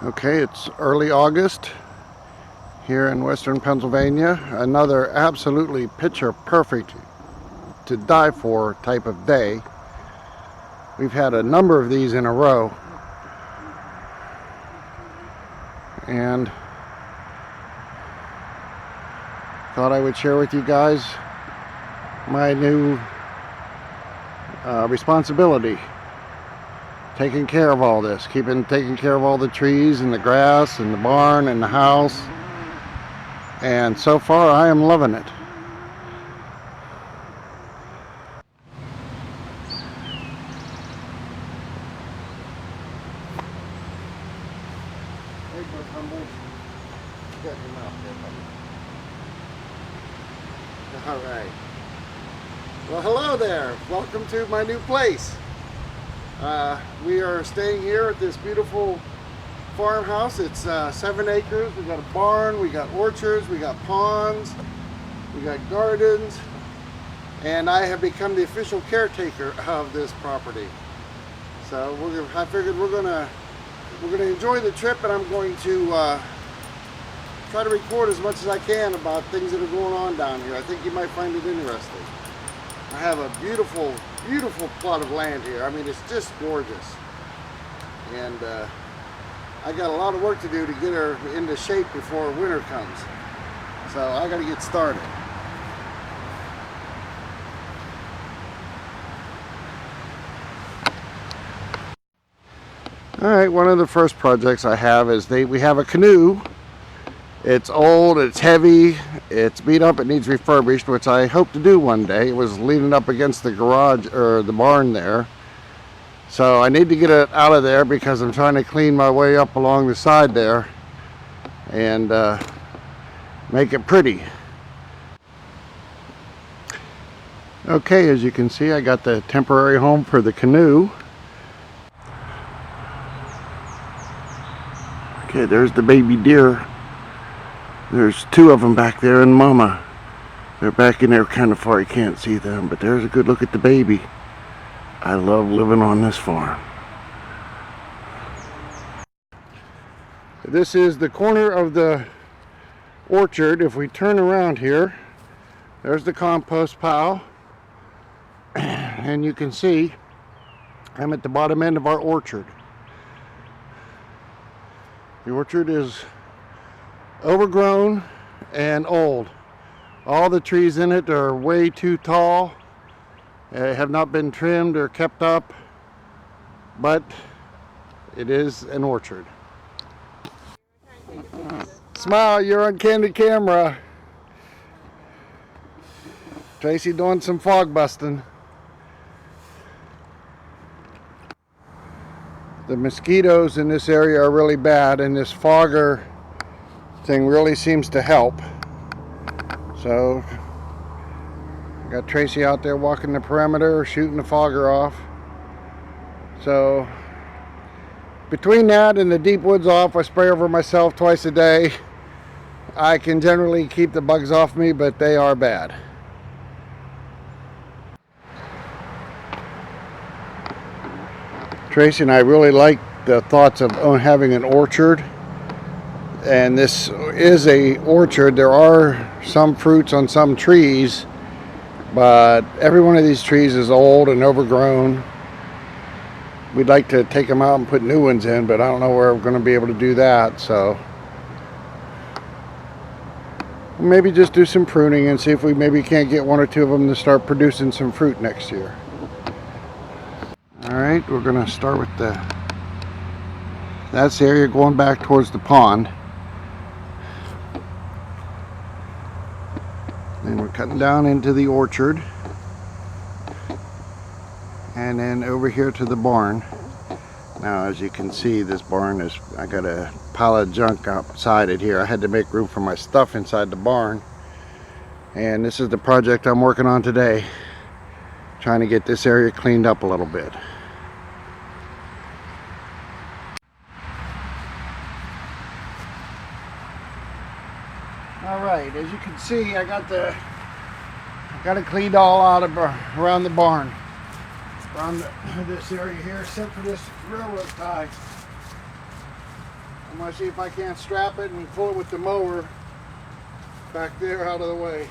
Okay, it's early August here in western Pennsylvania. Another absolutely picture perfect to die for type of day. We've had a number of these in a row, and thought I would share with you guys my new responsibility, taking care of all this, taking care of all the trees and the grass and the barn and the house, and so far I am loving it. All right. Well, hello there. Welcome to my new place. We are staying here at this beautiful farmhouse. It's 7 acres. We got a barn, we got orchards, we got ponds, we got gardens, and I have become the official caretaker of this property. So I figured we're gonna enjoy the trip, and I'm going to try to record as much as I can about things that are going on down here. I think you might find it interesting. I have a beautiful, beautiful plot of land here. I mean, it's just gorgeous. And I got a lot of work to do to get her into shape before winter comes. So I got to get started. All right, one of the first projects I have is we have a canoe. It's old, it's heavy, it's beat up, it needs refurbished, which I hope to do one day. It was leaning up against the garage or the barn there. So I need to get it out of there because I'm trying to clean my way up along the side there and make it pretty. Okay, as you can see, I got the temporary home for the canoe. Okay, there's the baby deer. There's 2 of them back there, and Mama. They're back in there kind of far, you can't see them, but there's a good look at the baby. I love living on this farm. This is the corner of the orchard. If we turn around here, there's the compost pile. And you can see I'm at the bottom end of our orchard. The orchard is overgrown and old. All the trees in it are way too tall, have not been trimmed or kept up, but it is an orchard. Smile, you're on candid camera. Tracy doing some fog busting. The mosquitoes in this area are really bad, and this fogger thing really seems to help. So I got Tracy out there walking the perimeter, shooting the fogger off. So between that and the deep woods off, I spray over myself twice a day. I can generally keep the bugs off me, but they are bad. Tracy and I really like the thoughts of having an orchard. And this is a orchard. There are some fruits on some trees, but every one of these trees is old and overgrown. We'd like to take them out and put new ones in, but I don't know where we're going to be able to do that. So maybe just do some pruning and see if we maybe can't get 1 or 2 of them to start producing some fruit next year. All right, we're going to start with that's the area going back towards the pond. Then we're cutting down into the orchard, and then over here to the barn. Now, as you can see, this barn I got a pile of junk outside it here. I had to make room for my stuff inside the barn, and this is the project I'm working on today, trying to get this area cleaned up a little bit. All right, as you can see, I got it cleaned all out of around the barn, around this area here, except for this railroad tie. I'm going to see if I can't strap it and pull it with the mower back there out of the way.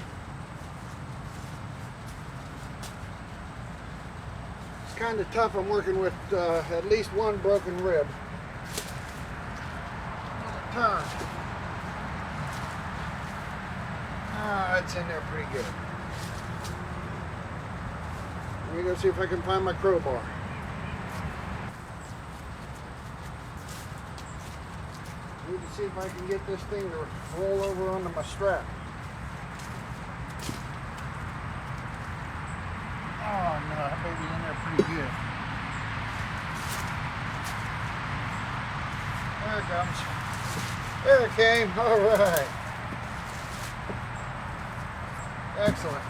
It's kind of tough. I'm working with at least one broken rib. Turn. It's in there pretty good. Let me go see if I can find my crowbar. I need to see if I can get this thing to roll over onto my strap. Oh no, that baby's in there pretty good. There it comes. There it came. All right. Excellent.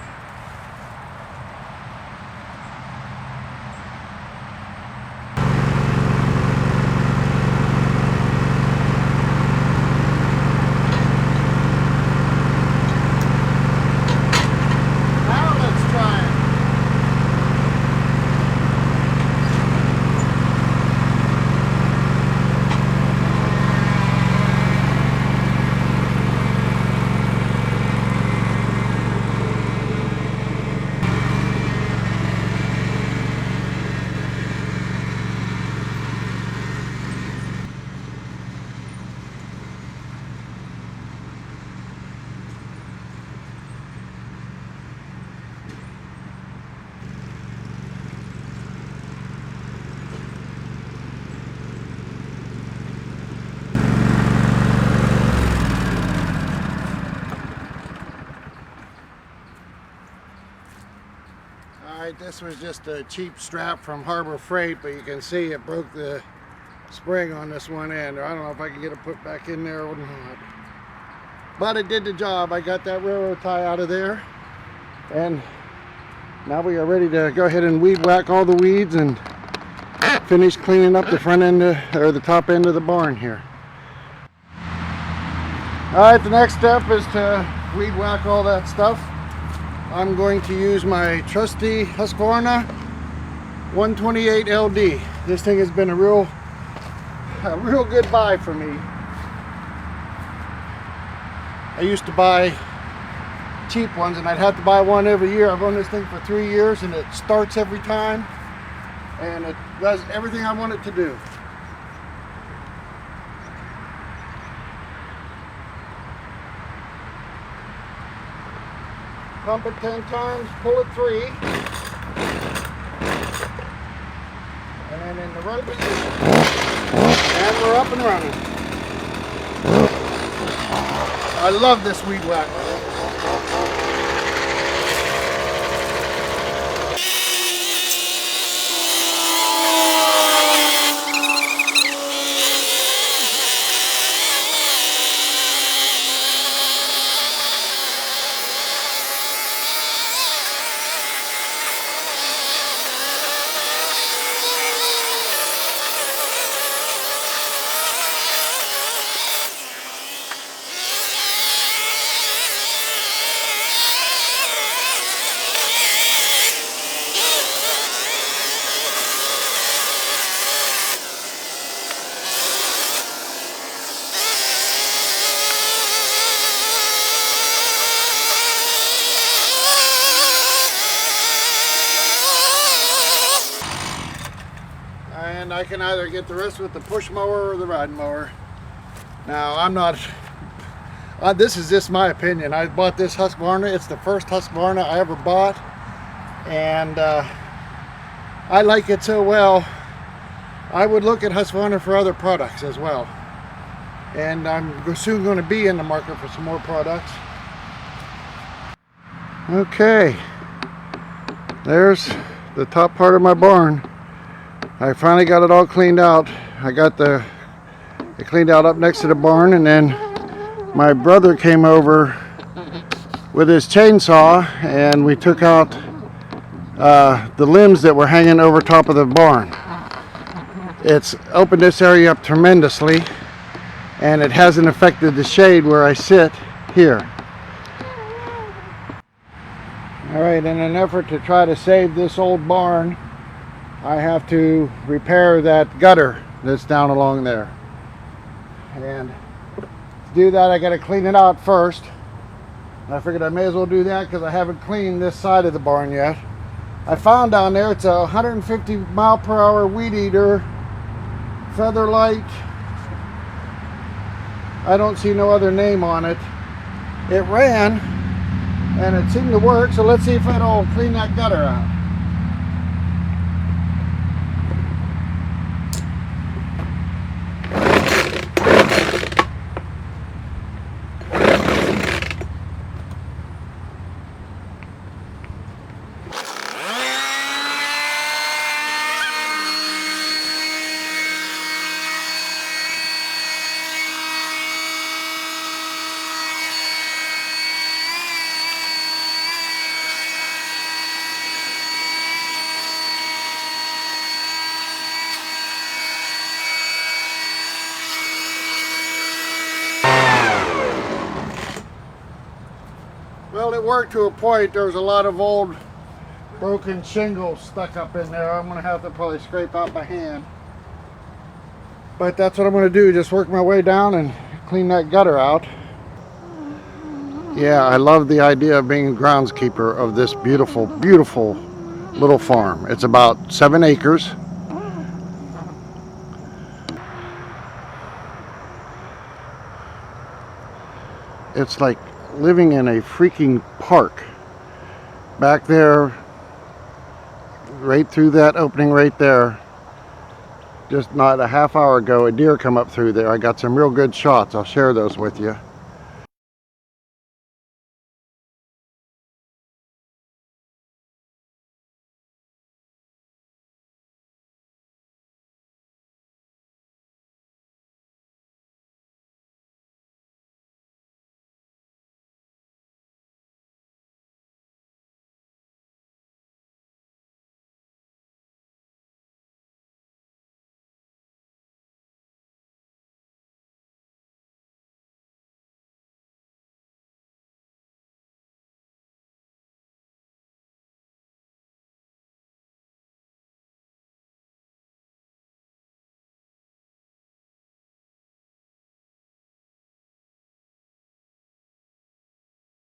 This was just a cheap strap from Harbor Freight, but you can see it broke the spring on this one end. I don't know if I can get it put back in there or not. But it did the job. I got that railroad tie out of there. And now we are ready to go ahead and weed whack all the weeds and finish cleaning up the front end or the top end of the barn here. Alright, the next step is to weed whack all that stuff. I'm going to use my trusty Husqvarna 128 LD. This thing has been a real good buy for me. I used to buy cheap ones and I'd have to buy one every year. I've owned this thing for 3 years and it starts every time and it does everything I want it to do. Pump it 10 times, pull it 3, and then in the run position, and we're up and running. I love this weed whacker. And I can either get the rest with the push mower or the ride mower. Now I'm not, this is just my opinion. I bought this Husqvarna. It's the first Husqvarna I ever bought. And I like it so well, I would look at Husqvarna for other products as well. And I'm soon going to be in the market for some more products. Okay, there's the top part of my barn. I finally got it all cleaned out. I got it cleaned out up next to the barn, and then my brother came over with his chainsaw and we took out the limbs that were hanging over top of the barn. It's opened this area up tremendously, and it hasn't affected the shade where I sit here. Alright, in an effort to try to save this old barn, I have to repair that gutter that's down along there. And to do that, I got to clean it out first. And I figured I may as well do that because I haven't cleaned this side of the barn yet. I found down there it's a 150 mile per hour weed eater, Featherlight. I don't see no other name on it. It ran and it seemed to work, so let's see if it'll clean that gutter out. Well, it worked to a point. There was a lot of old broken shingles stuck up in there. I'm gonna have to probably scrape out by hand. But that's what I'm gonna do, just work my way down and clean that gutter out. Yeah, I love the idea of being groundskeeper of this beautiful, beautiful little farm. It's about 7 acres. It's like living in a freaking park. Back there, right through that opening right there, just not a half hour ago, a deer come up through there. I got some real good shots. I'll share those with you.